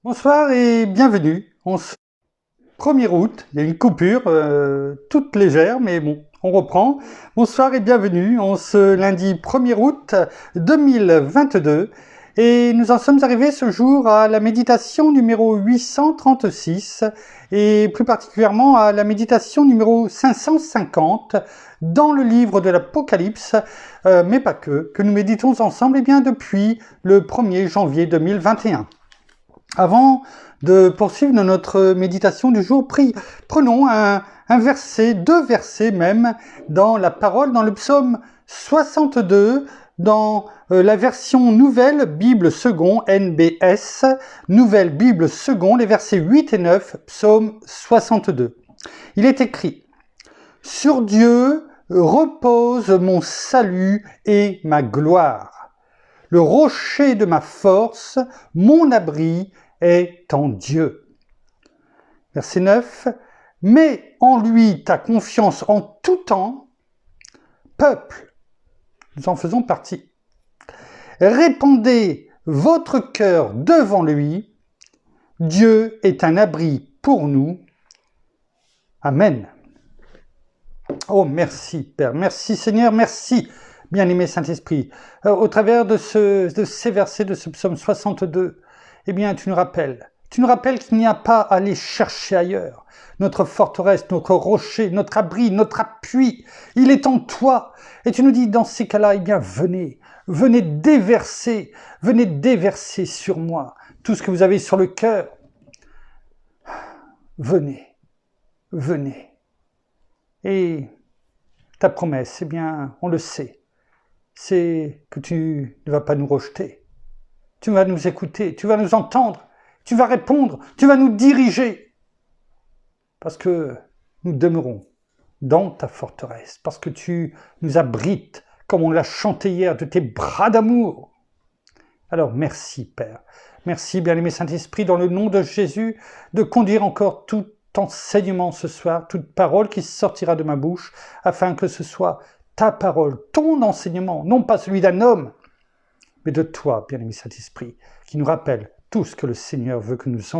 Bonsoir et bienvenue. 1er août, il y a une coupure toute légère, mais bon, on reprend. Bonsoir et bienvenue en ce lundi 1er août 2022. Et nous en sommes arrivés ce jour à la méditation numéro 836 et plus particulièrement à la méditation numéro 550 dans le livre de l'Apocalypse, mais pas que nous méditons ensemble depuis le 1er janvier 2021. Avant de poursuivre notre méditation du jour, prenons un verset, 2 versets même, dans la parole, dans le psaume 62, dans la version Nouvelle Bible Second, NBS, Nouvelle Bible Second, les versets 8 et 9, psaume 62. Il est écrit « Sur Dieu repose mon salut et ma gloire. Le rocher de ma force, mon abri est en Dieu. » Verset 9. « Mets en lui ta confiance en tout temps, peuple, nous en faisons partie. Répandez votre cœur devant lui, Dieu est un abri pour nous. Amen. » Oh, merci Père, merci Seigneur, merci bien-aimé Saint-Esprit. Au travers de ces versets de ce psaume 62, eh bien, tu nous rappelles qu'il n'y a pas à aller chercher ailleurs. Notre forteresse, notre rocher, notre abri, notre appui, il est en toi. Et tu nous dis, dans ces cas-là, eh bien, venez déverser sur moi tout ce que vous avez sur le cœur. Venez. Et ta promesse, eh bien, on le sait, c'est que tu ne vas pas nous rejeter. Tu vas nous écouter, tu vas nous entendre, tu vas répondre, tu vas nous diriger. Parce que nous demeurons dans ta forteresse, parce que tu nous abrites, comme on l'a chanté hier, de tes bras d'amour. Alors merci Père, merci bien-aimé Saint-Esprit, dans le nom de Jésus, de conduire encore tout enseignement ce soir, toute parole qui sortira de ma bouche, afin que ce soit ta parole, ton enseignement, non pas celui d'un homme, mais de toi, bien-aimé Saint-Esprit, qui nous rappelle tout ce que le Seigneur veut que nous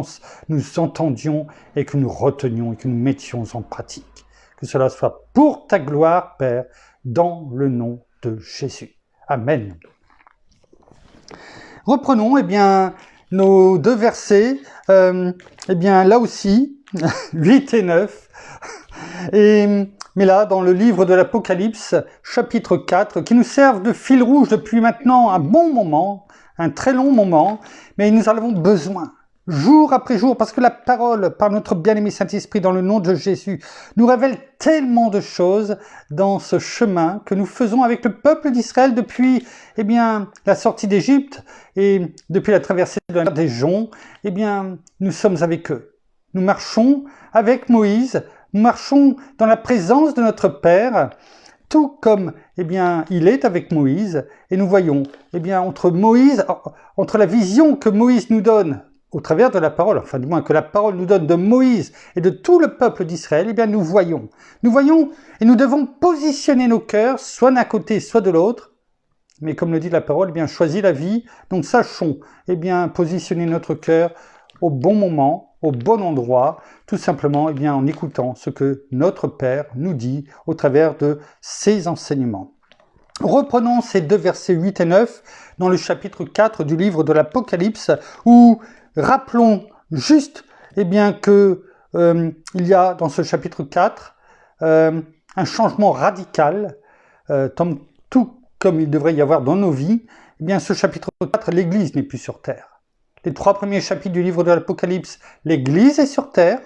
entendions et que nous retenions et que nous mettions en pratique. Que cela soit pour ta gloire, Père, dans le nom de Jésus. Amen. Reprenons, nos 2 versets, là aussi, 8 et 9, mais là, dans le livre de l'Apocalypse, chapitre 4, qui nous servent de fil rouge depuis maintenant un bon moment, un très long moment, mais nous en avons besoin, jour après jour, parce que la parole, par notre bien-aimé Saint-Esprit, dans le nom de Jésus, nous révèle tellement de choses dans ce chemin que nous faisons avec le peuple d'Israël depuis, la sortie d'Égypte et depuis la traversée de la mer des Joncs, nous sommes avec eux. Nous marchons avec Moïse, nous marchons dans la présence de notre Père, tout comme il est avec Moïse, et nous voyons entre la vision que Moïse nous donne au travers de la parole, enfin du moins que la parole nous donne de Moïse et de tout le peuple d'Israël, nous voyons et nous devons positionner nos cœurs, soit d'un côté, soit de l'autre, mais comme le dit la parole, choisis la vie, donc sachons positionner notre cœur au bon moment, au bon endroit, tout simplement en écoutant ce que notre Père nous dit au travers de ses enseignements. Reprenons ces 2 versets 8 et 9 dans le chapitre 4 du livre de l'Apocalypse, où rappelons juste que il y a dans ce chapitre 4 un changement radical, tout comme il devrait y avoir dans nos vies. Ce chapitre 4, l'Église n'est plus sur terre. Les 3 premiers chapitres du livre de l'Apocalypse, l'Église est sur terre.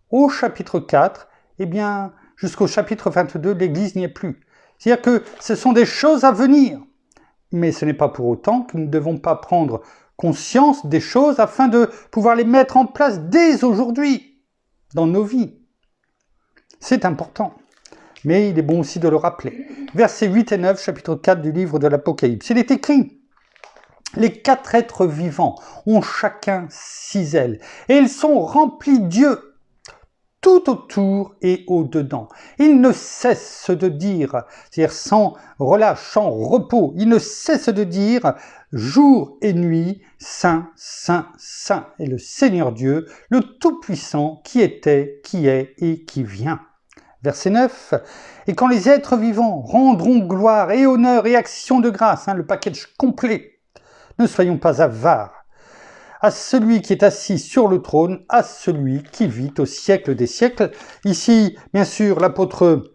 Au chapitre 4, jusqu'au chapitre 22, l'Église n'y est plus. C'est-à-dire que ce sont des choses à venir. Mais ce n'est pas pour autant que nous ne devons pas prendre conscience des choses afin de pouvoir les mettre en place dès aujourd'hui, dans nos vies. C'est important. Mais il est bon aussi de le rappeler. Versets 8 et 9, chapitre 4 du livre de l'Apocalypse. Il est écrit: les 4 êtres vivants ont chacun 6 ailes, et ils sont remplis d'yeux. tout autour et au-dedans. Il ne cesse de dire, c'est-à-dire sans relâche, sans repos, il ne cesse de dire jour et nuit, Saint, Saint, Saint est le Seigneur Dieu, le Tout-Puissant qui était, qui est et qui vient. Verset 9, et quand les êtres vivants rendront gloire et honneur et action de grâce, le package complet, ne soyons pas avares, à celui qui est assis sur le trône, à celui qui vit au siècle des siècles. Ici, bien sûr, l'apôtre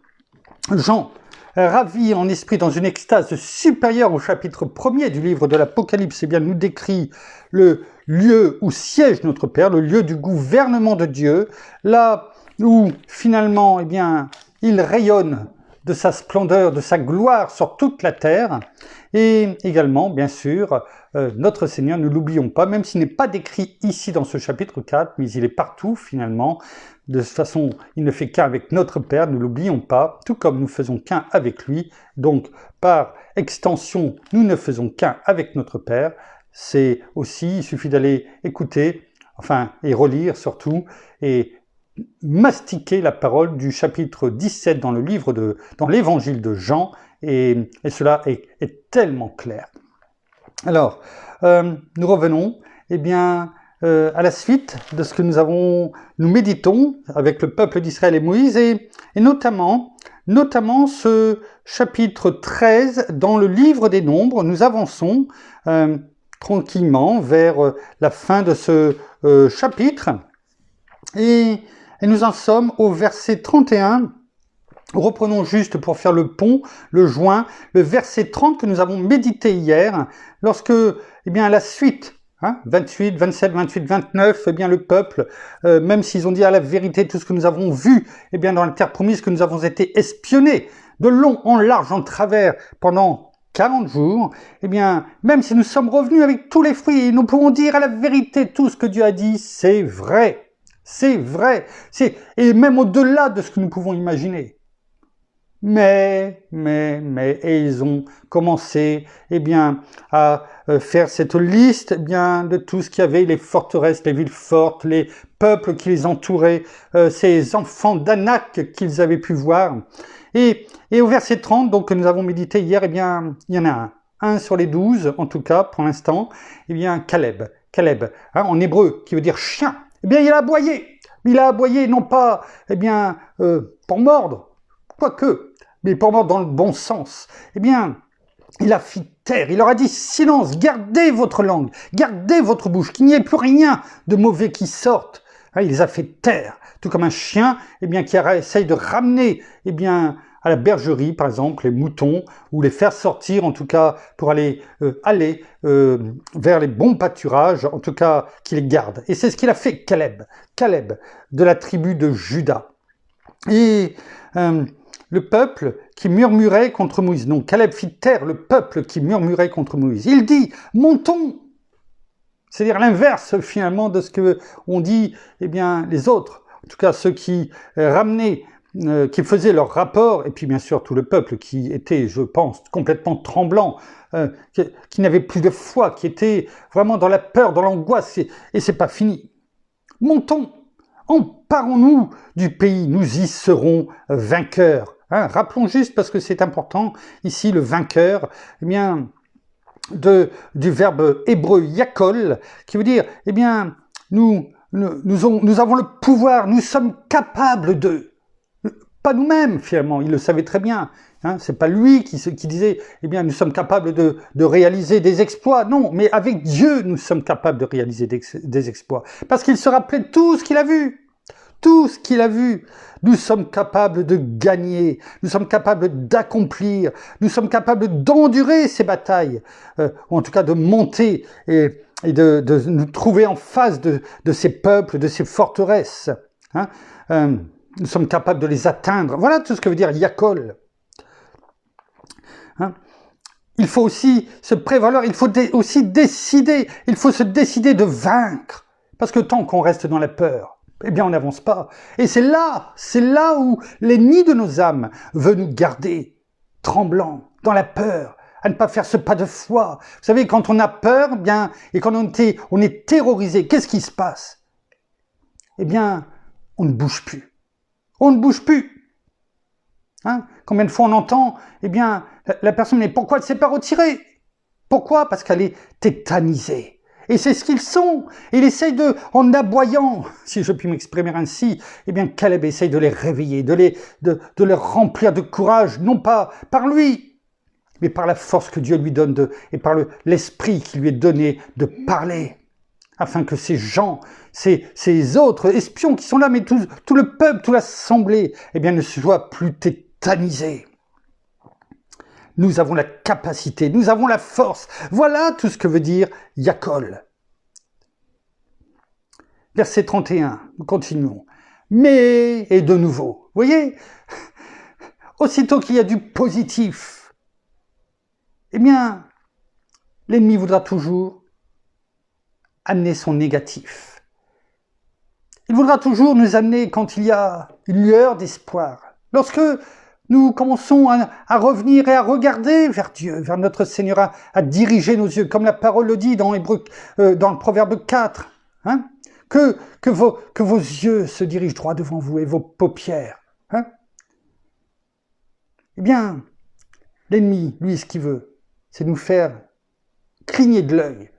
Jean, ravi en esprit dans une extase supérieure au chapitre 1er du livre de l'Apocalypse, nous décrit le lieu où siège notre Père, le lieu du gouvernement de Dieu, là où finalement, il rayonne de sa splendeur, de sa gloire sur toute la terre. Et également, bien sûr, notre Seigneur, ne l'oublions pas, même s'il n'est pas décrit ici dans ce chapitre 4, mais il est partout finalement. De toute façon, il ne fait qu'un avec notre Père, ne l'oublions pas, tout comme nous faisons qu'un avec lui. Donc, par extension, nous ne faisons qu'un avec notre Père. C'est aussi, il suffit d'aller écouter, et relire surtout, et mastiquer la parole du chapitre 17 dans l'évangile de Jean, et cela est tellement clair. Alors, nous revenons à la suite de ce que nous méditons avec le peuple d'Israël et Moïse, et notamment ce chapitre 13 dans le livre des Nombres. Nous avançons tranquillement vers la fin de ce chapitre, et nous en sommes au verset 31. Reprenons juste pour faire le pont, le joint, le verset 30 que nous avons médité hier, lorsque, la suite, 28, 27, 28, 29, le peuple, même s'ils ont dit à la vérité tout ce que nous avons vu, dans la terre promise, que nous avons été espionnés de long en large, en travers, pendant 40 jours, même si nous sommes revenus avec tous les fruits, nous pouvons dire à la vérité tout ce que Dieu a dit, c'est vrai. C'est vrai. Et même au-delà de ce que nous pouvons imaginer. Mais, et ils ont commencé, à faire cette liste, de tout ce qu'il y avait, les forteresses, les villes fortes, les peuples qui les entouraient, ces enfants d'Anak qu'ils avaient pu voir. Et au verset 30, donc, que nous avons médité hier, il y en a un sur les 12, en tout cas, pour l'instant, Caleb, en hébreu, qui veut dire chien. Il a aboyé. Il a aboyé, non pas, pour mordre, quoique, mais pour mordre dans le bon sens. Il a fait taire, il leur a dit silence, gardez votre langue, gardez votre bouche, qu'il n'y ait plus rien de mauvais qui sorte. Il les a fait taire, tout comme un chien, qui essaye de ramener, à la bergerie, par exemple, les moutons, ou les faire sortir, en tout cas, pour aller vers les bons pâturages, en tout cas, qui les garde. Et c'est ce qu'il a fait, Caleb, de la tribu de Juda. Et le peuple qui murmurait contre Moïse. Non, Caleb fit taire le peuple qui murmurait contre Moïse. Il dit, montons. C'est-à-dire l'inverse, finalement, de ce que ont dit, les autres. En tout cas, ceux qui ramenaient, qui faisaient leur rapport, et puis bien sûr tout le peuple qui était, je pense, complètement tremblant, qui n'avait plus de foi, qui était vraiment dans la peur, dans l'angoisse, et c'est pas fini. Montons, emparons-nous du pays, nous y serons vainqueurs. Rappelons juste, parce que c'est important, ici le vainqueur, du verbe hébreu yakol, qui veut dire, nous avons le pouvoir, nous sommes capables de. Pas nous-mêmes, finalement, il le savait très bien. C'est pas lui qui disait, nous sommes capables de réaliser des exploits. Non, mais avec Dieu, nous sommes capables de réaliser des exploits. Parce qu'il se rappelait de tout ce qu'il a vu. Tout ce qu'il a vu. Nous sommes capables de gagner. Nous sommes capables d'accomplir. Nous sommes capables d'endurer ces batailles. Ou en tout cas de monter et de nous trouver en face de ces peuples, de ces forteresses. Nous sommes capables de les atteindre. Voilà tout ce que veut dire Yakol. Il faut aussi se prévaloir, il faut aussi décider, il faut se décider de vaincre. Parce que tant qu'on reste dans la peur, on n'avance pas. Et c'est là où l'ennemi de nos âmes veut nous garder tremblants, dans la peur, à ne pas faire ce pas de foi. Vous savez, quand on a peur, et quand on est terrorisé, qu'est-ce qui se passe ? On ne bouge plus. On ne bouge plus. Hein? Combien de fois on entend, eh bien, la personne, mais pourquoi elle ne s'est pas retirée? Pourquoi? Parce qu'elle est tétanisée. Et c'est ce qu'ils sont. Il essaye en aboyant, si je puis m'exprimer ainsi, eh bien, Caleb essaye de les réveiller, de les remplir de courage, non pas par lui, mais par la force que Dieu lui donne et par l'esprit qui lui est donné de parler, afin que ces gens, ces autres espions qui sont là, mais tout le peuple, toute l'assemblée, eh bien, ne soient plus tétanisés. Nous avons la capacité, nous avons la force. Voilà tout ce que veut dire Yakol. Verset 31, nous continuons. Mais, et de nouveau, vous voyez, aussitôt qu'il y a du positif, eh bien, l'ennemi voudra toujours amener son négatif. Il voudra toujours nous amener quand il y a une lueur d'espoir. Lorsque nous commençons à revenir et à regarder vers Dieu, vers notre Seigneur, à diriger nos yeux, comme la parole le dit dans le Proverbe 4, hein, que vos yeux se dirigent droit devant vous et vos paupières. Hein. Eh bien, l'ennemi, lui, ce qu'il veut, c'est nous faire cligner de l'œil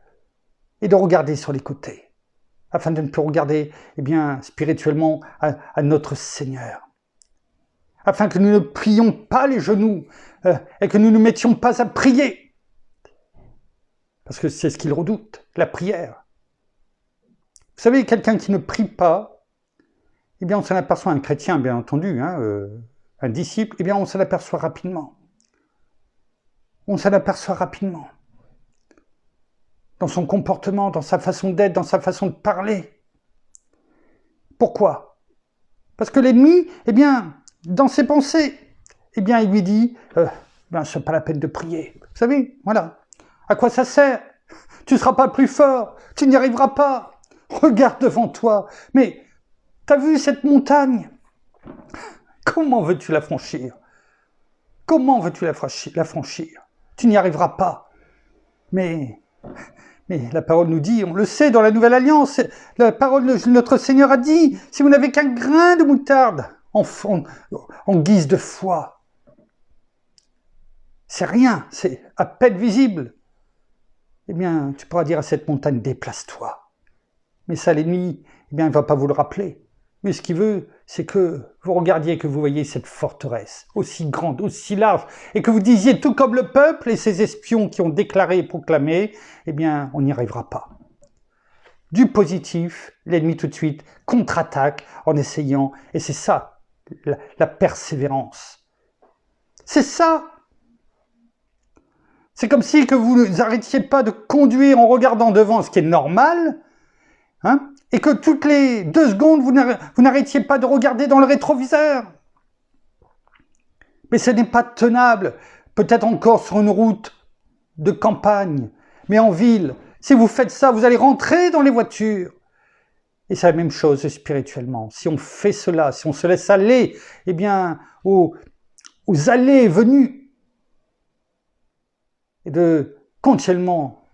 et de regarder sur les côtés, afin de ne plus regarder, eh bien, spirituellement à notre Seigneur. Afin que nous ne plions pas les genoux et que nous ne nous mettions pas à prier. Parce que c'est ce qu'il redoute, la prière. Vous savez, quelqu'un qui ne prie pas, eh bien on s'en aperçoit, un chrétien bien entendu, hein, un disciple, eh bien on s'en aperçoit rapidement. On s'en aperçoit rapidement. Dans son comportement, dans sa façon d'être, dans sa façon de parler. Pourquoi? Parce que l'ennemi, eh bien, dans ses pensées, eh bien, il lui dit, c'est pas la peine de prier. Vous savez, voilà. À quoi ça sert? Tu ne seras pas plus fort, tu n'y arriveras pas. Regarde devant toi. Mais, t'as vu cette montagne? Comment veux-tu la franchir? Comment veux-tu la franchir? Tu n'y arriveras pas. Mais la parole nous dit, on le sait dans la Nouvelle Alliance, la parole de notre Seigneur a dit, si vous n'avez qu'un grain de moutarde, en guise de foi. C'est rien, c'est à peine visible. Eh bien, tu pourras dire à cette montagne, déplace-toi. Mais ça, l'ennemi, eh bien, il ne va pas vous le rappeler. Mais ce qu'il veut, c'est que vous regardiez, que vous voyez cette forteresse, aussi grande, aussi large, et que vous disiez, tout comme le peuple et ses espions qui ont déclaré et proclamé, eh bien, on n'y arrivera pas. Du positif, l'ennemi tout de suite contre-attaque en essayant, et c'est ça, la persévérance. C'est ça. C'est comme si que vous n'arrêtiez pas de conduire en regardant devant, ce qui est normal, hein, et que toutes les 2 secondes, vous n'arrêtiez pas de regarder dans le rétroviseur. Mais ce n'est pas tenable, peut-être encore sur une route de campagne, mais en ville. Si vous faites ça, vous allez rentrer dans les voitures. Et c'est la même chose spirituellement. Si on fait cela, si on se laisse aller, eh bien, aux allées et venues, et de continuellement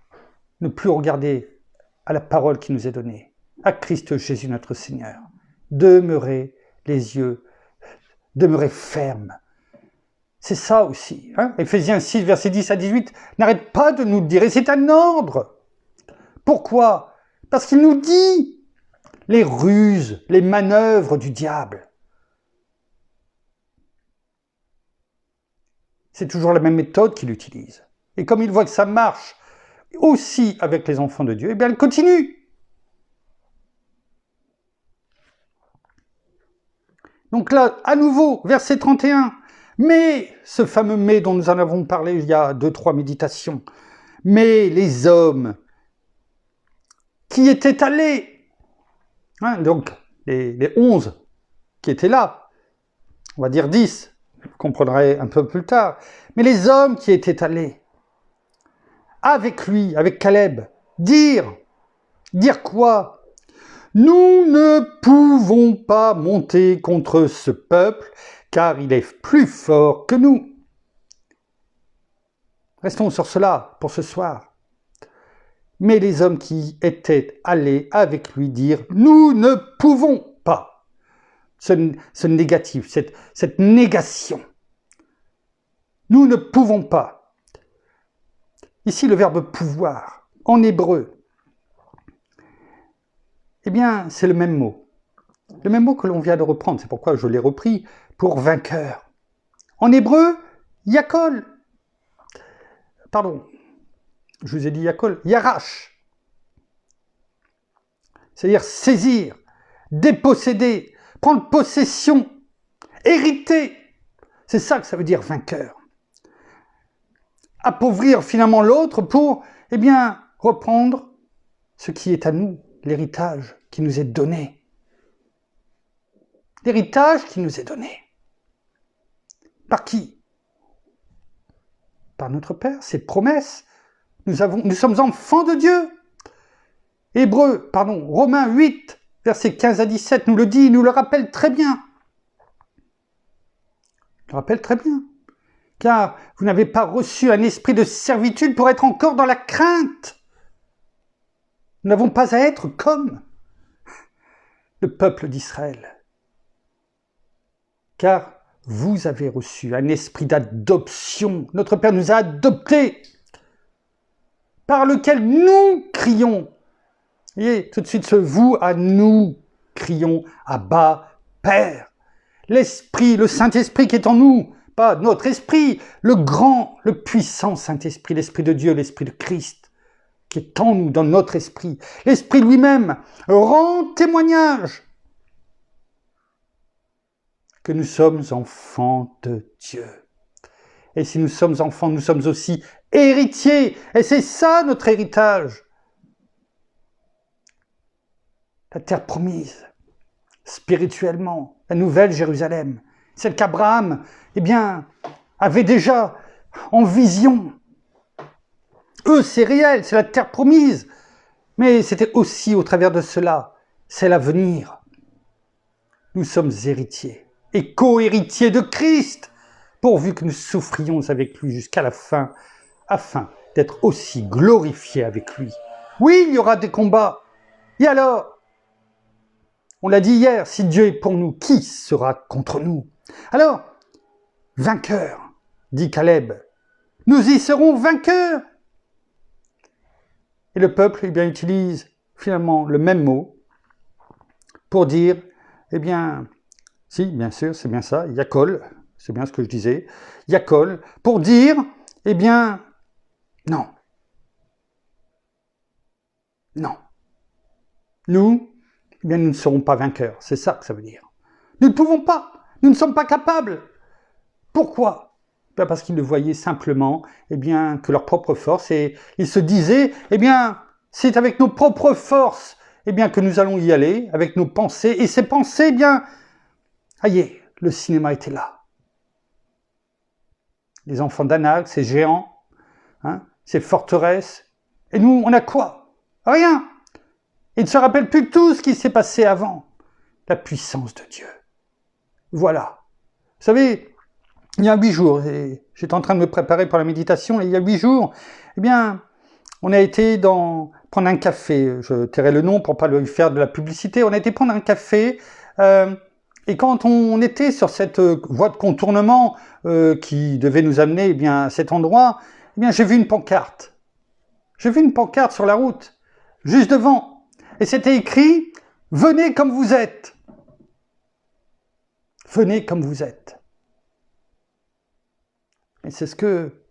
ne plus regarder à la parole qui nous est donnée, à Christ Jésus notre Seigneur. Demeurez les yeux, demeurez fermes. C'est ça aussi. Hein? Éphésiens 6, versets 10 à 18, n'arrête pas de nous le dire, et c'est un ordre. Pourquoi? Parce qu'il nous dit les ruses, les manœuvres du diable. C'est toujours la même méthode qu'il utilise. Et comme il voit que ça marche aussi avec les enfants de Dieu, eh bien, il continue. Donc là, à nouveau, verset 31. Mais, ce fameux mais dont nous en avons parlé il y a 2-3 méditations, mais les hommes qui étaient allés, hein, donc les 11 qui étaient là, on va dire 10, vous comprendrez un peu plus tard, mais les hommes qui étaient allés avec lui, avec Caleb, dire quoi? Nous ne pouvons pas monter contre ce peuple, car il est plus fort que nous. Restons sur cela pour ce soir. Mais les hommes qui étaient allés avec lui dirent, nous ne pouvons pas. ce négatif, cette négation. Nous ne pouvons pas. Ici, le verbe pouvoir, en hébreu, eh bien, c'est le même mot. Le même mot que l'on vient de reprendre, c'est pourquoi je l'ai repris, pour vainqueur. En hébreu, yakol. Pardon, je vous ai dit yakol, yarash. C'est-à-dire saisir, déposséder, prendre possession, hériter. C'est ça que ça veut dire vainqueur. Appauvrir finalement l'autre pour, eh bien, reprendre ce qui est à nous, l'héritage qui nous est donné. L'héritage qui nous est donné. Par qui? Par notre Père, ses promesses. Nous sommes enfants de Dieu. Romains 8, versets 15 à 17 nous le dit, nous le rappelle très bien. Il le rappelle très bien. Car vous n'avez pas reçu un esprit de servitude pour être encore dans la crainte. Nous n'avons pas à être comme le peuple d'Israël. Car vous avez reçu un esprit d'adoption. Notre Père nous a adoptés, par lequel nous crions. Vous voyez, tout de suite, ce vous à nous crions, Abba, Père. L'Esprit, le Saint-Esprit qui est en nous, pas notre esprit, le grand, le puissant Saint-Esprit, l'Esprit de Dieu, l'Esprit de Christ, qui est en nous, dans notre esprit. L'Esprit lui-même rend témoignage que nous sommes enfants de Dieu. Et si nous sommes enfants, nous sommes aussi héritiers. Et c'est ça notre héritage. La terre promise, spirituellement, la nouvelle Jérusalem, celle qu'Abraham, eh bien, avait déjà en vision. Eux, c'est réel, c'est la terre promise. Mais c'était aussi au travers de cela, c'est l'avenir. Nous sommes héritiers et co-héritiers de Christ, pourvu que nous souffrions avec lui jusqu'à la fin, afin d'être aussi glorifiés avec lui. Oui, il y aura des combats. Et alors, on l'a dit hier, si Dieu est pour nous, qui sera contre nous? Alors, vainqueur, dit Caleb, nous y serons vainqueurs. Et le peuple, eh bien, utilise finalement le même mot pour dire, eh bien, si, bien sûr, c'est bien ça, yakol, c'est bien ce que je disais, yakol, pour dire, eh bien, non. Non. Nous, eh bien, nous ne serons pas vainqueurs, c'est ça que ça veut dire. Nous ne pouvons pas, nous ne sommes pas capables. Pourquoi? Ben parce qu'ils le voyaient simplement, eh bien, que leur propre force, et ils se disaient, eh bien, c'est avec nos propres forces, eh bien, que nous allons y aller, avec nos pensées, et ces pensées, eh bien, aïe, le cinéma était là. Les enfants d'Anak, ces géants, hein, ces forteresses, et nous, on a quoi? Rien. Ils ne se rappellent plus tout ce qui s'est passé avant. La puissance de Dieu. Voilà. Vous savez, il y a 8 jours, j'étais en train de me préparer pour la méditation, et il y a 8 jours, eh bien, on a été prendre un café, je tairai le nom pour pas lui faire de la publicité, on a été prendre un café, et quand on était sur cette voie de contournement qui devait nous amener eh bien, à cet endroit, eh bien, j'ai vu une pancarte. J'ai vu une pancarte sur la route, juste devant, et c'était écrit « Venez comme vous êtes ». Venez comme vous êtes. Et c'est ce que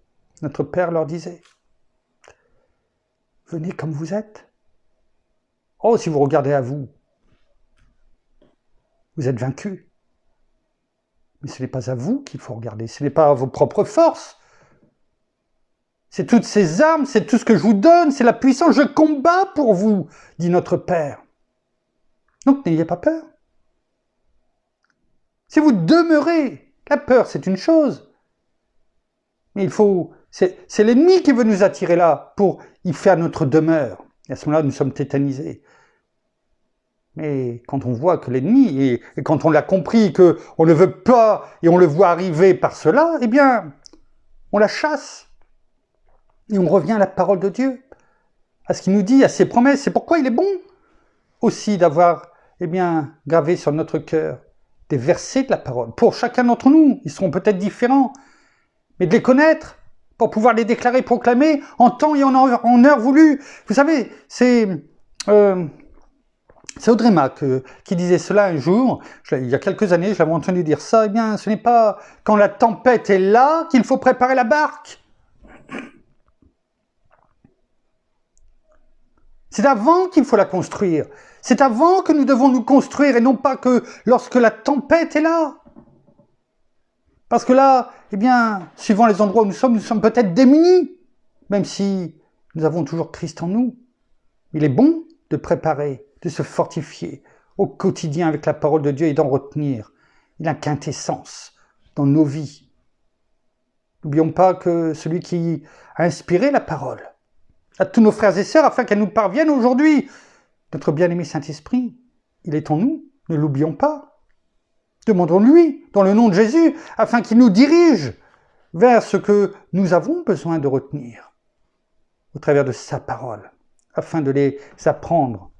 notre Père leur disait. Venez comme vous êtes. Oh, si vous regardez à vous, vous êtes vaincus. Mais ce n'est pas à vous qu'il faut regarder, ce n'est pas à vos propres forces. C'est toutes ces armes, c'est tout ce que je vous donne, c'est la puissance, je combats pour vous, dit notre Père. Donc n'ayez pas peur. Si vous demeurez, la peur c'est une chose, mais c'est l'ennemi qui veut nous attirer là pour y faire notre demeure. Et à ce moment-là, nous sommes tétanisés. Mais quand on voit que l'ennemi, et quand on l'a compris, qu'on ne veut pas, et on le voit arriver par cela, eh bien, on la chasse. Et on revient à la parole de Dieu, à ce qu'il nous dit, à ses promesses. C'est pourquoi il est bon aussi d'avoir, eh bien, gravé sur notre cœur des versets de la parole. Pour chacun d'entre nous, ils seront peut-être différents, mais de les connaître, pour pouvoir les déclarer, proclamer, en temps et en heure voulue. Vous savez, c'est Audrey Mack qui disait cela un jour, il y a quelques années, je l'avais entendu dire ça, eh bien, ce n'est pas quand la tempête est là qu'il faut préparer la barque. C'est avant qu'il faut la construire. C'est avant que nous devons nous construire et non pas que lorsque la tempête est là. Parce que là, eh bien, suivant les endroits où nous sommes peut-être démunis, même si nous avons toujours Christ en nous. Il est bon de préparer, de se fortifier au quotidien avec la parole de Dieu et d'en retenir la quintessence dans nos vies. N'oublions pas que celui qui a inspiré la parole à tous nos frères et sœurs afin qu'elle nous parvienne aujourd'hui, notre bien-aimé Saint-Esprit, il est en nous, ne l'oublions pas. Demandons-lui, dans le nom de Jésus, afin qu'il nous dirige vers ce que nous avons besoin de retenir au travers de sa parole, afin de les apprendre.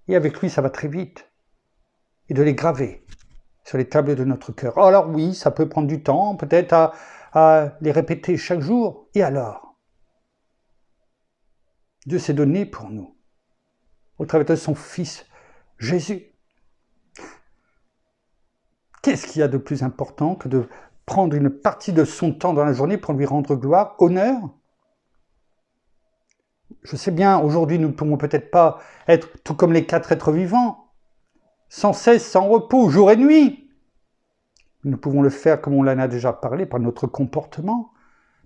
Et avec lui, ça va très vite. Et de les graver sur les tables de notre cœur. Alors oui, ça peut prendre du temps, peut-être à les répéter chaque jour. Et alors, Dieu s'est donné pour nous, au travers de son Fils Jésus. Qu'est-ce qu'il y a de plus important que de prendre une partie de son temps dans la journée pour lui rendre gloire, honneur? Je sais bien, aujourd'hui, nous ne pouvons peut-être pas être tout comme les 4 êtres vivants, sans cesse, sans repos, jour et nuit. Nous pouvons le faire, comme on l'en a déjà parlé, par notre comportement,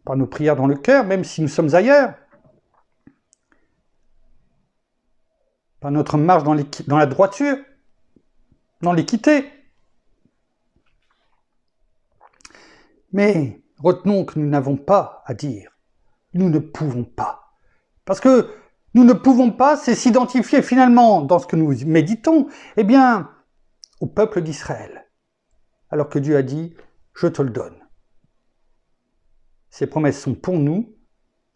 par nos prières dans le cœur, même si nous sommes ailleurs. Par notre marche dans la droiture, dans l'équité. Mais retenons que nous n'avons pas à dire. Nous ne pouvons pas. Parce que nous ne pouvons pas, c'est s'identifier finalement dans ce que nous méditons, eh bien, au peuple d'Israël. Alors que Dieu a dit, je te le donne. Ces promesses sont pour nous.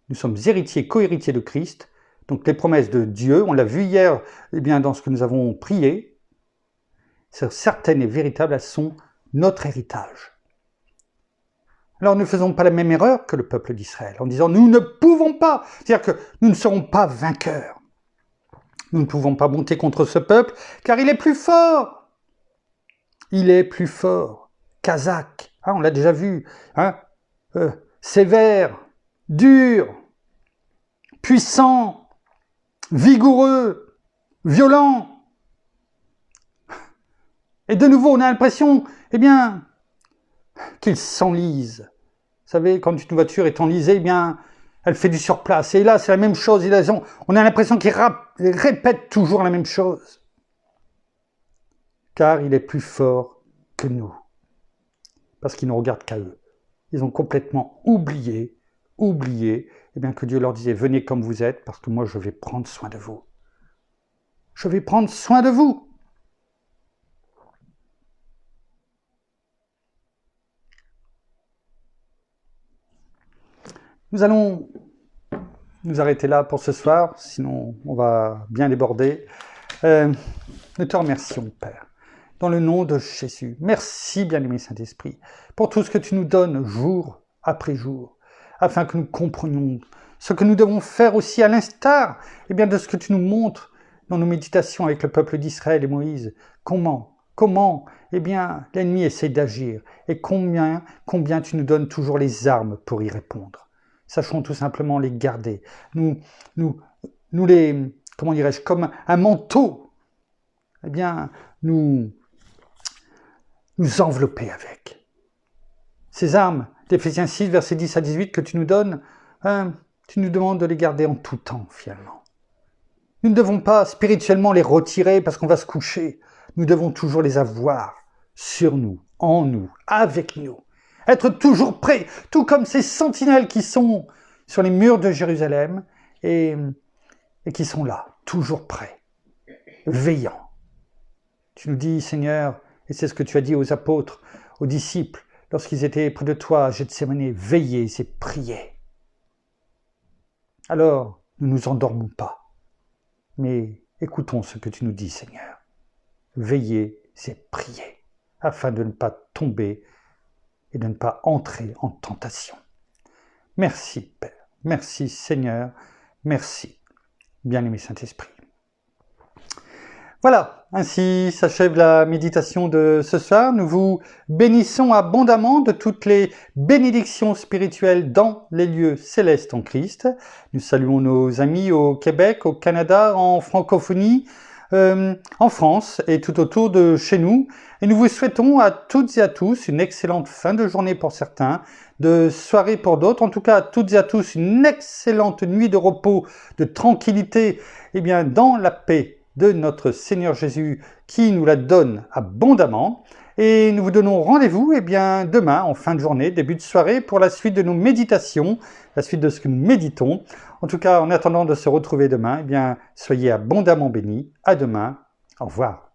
Nous sommes héritiers, co-héritiers de Christ. Donc les promesses de Dieu, on l'a vu hier, eh bien, dans ce que nous avons prié, c'est certaines et véritables, elles sont notre héritage. Alors ne faisons pas la même erreur que le peuple d'Israël, en disant nous ne pouvons pas, c'est-à-dire que nous ne serons pas vainqueurs. Nous ne pouvons pas monter contre ce peuple, car il est plus fort. Il est plus fort. Kazakh, on l'a déjà vu, sévère, dur, puissant, vigoureux, violent. Et de nouveau, on a l'impression, eh bien, qu'il s'enlise. Vous savez, quand une voiture est enlisée, eh bien, elle fait du surplace. Et là, c'est la même chose. On a l'impression qu'il répète toujours la même chose. Car il est plus fort que nous. Parce qu'ils ne regardent qu'à eux. Ils ont complètement oublié, eh bien, que Dieu leur disait, venez comme vous êtes, parce que moi, je vais prendre soin de vous. Je vais prendre soin de vous. Nous allons nous arrêter là pour ce soir, sinon on va bien déborder. Nous te remercions, Père, dans le nom de Jésus. Merci, bien-aimé Saint-Esprit, pour tout ce que tu nous donnes jour après jour, afin que nous comprenions ce que nous devons faire aussi à l'instar de ce que tu nous montres dans nos méditations avec le peuple d'Israël et Moïse. Comment l'ennemi essaie d'agir et combien tu nous donnes toujours les armes pour y répondre. Sachons tout simplement les garder. Nous les, comme un manteau, nous envelopper avec. Ces armes d'Éphésiens 6, versets 10 à 18 que tu nous donnes, tu nous demandes de les garder en tout temps, finalement. Nous ne devons pas spirituellement les retirer parce qu'on va se coucher. Nous devons toujours les avoir sur nous, en nous, avec nous. Être toujours prêts, tout comme ces sentinelles qui sont sur les murs de Jérusalem et qui sont là, toujours prêts, veillants. Tu nous dis, Seigneur, et c'est ce que tu as dit aux apôtres, aux disciples, lorsqu'ils étaient près de toi à Gethsémani, veillez et priez. Alors, ne nous endormons pas, mais écoutons ce que tu nous dis, Seigneur. Veillez et priez, afin de ne pas tomber et de ne pas entrer en tentation. Merci Père, merci Seigneur, merci, bien-aimé Saint-Esprit. Voilà, ainsi s'achève la méditation de ce soir. Nous vous bénissons abondamment de toutes les bénédictions spirituelles dans les lieux célestes en Christ. Nous saluons nos amis au Québec, au Canada, en francophonie, en France et tout autour de chez nous. Et nous vous souhaitons à toutes et à tous une excellente fin de journée pour certains, de soirée pour d'autres. En tout cas, à toutes et à tous une excellente nuit de repos, de tranquillité, et bien dans la paix de notre Seigneur Jésus qui nous la donne abondamment. Et nous vous donnons rendez-vous demain en fin de journée, début de soirée, pour la suite de nos méditations, la suite de ce que nous méditons. En tout cas, en attendant de se retrouver demain, soyez abondamment bénis. À demain. Au revoir.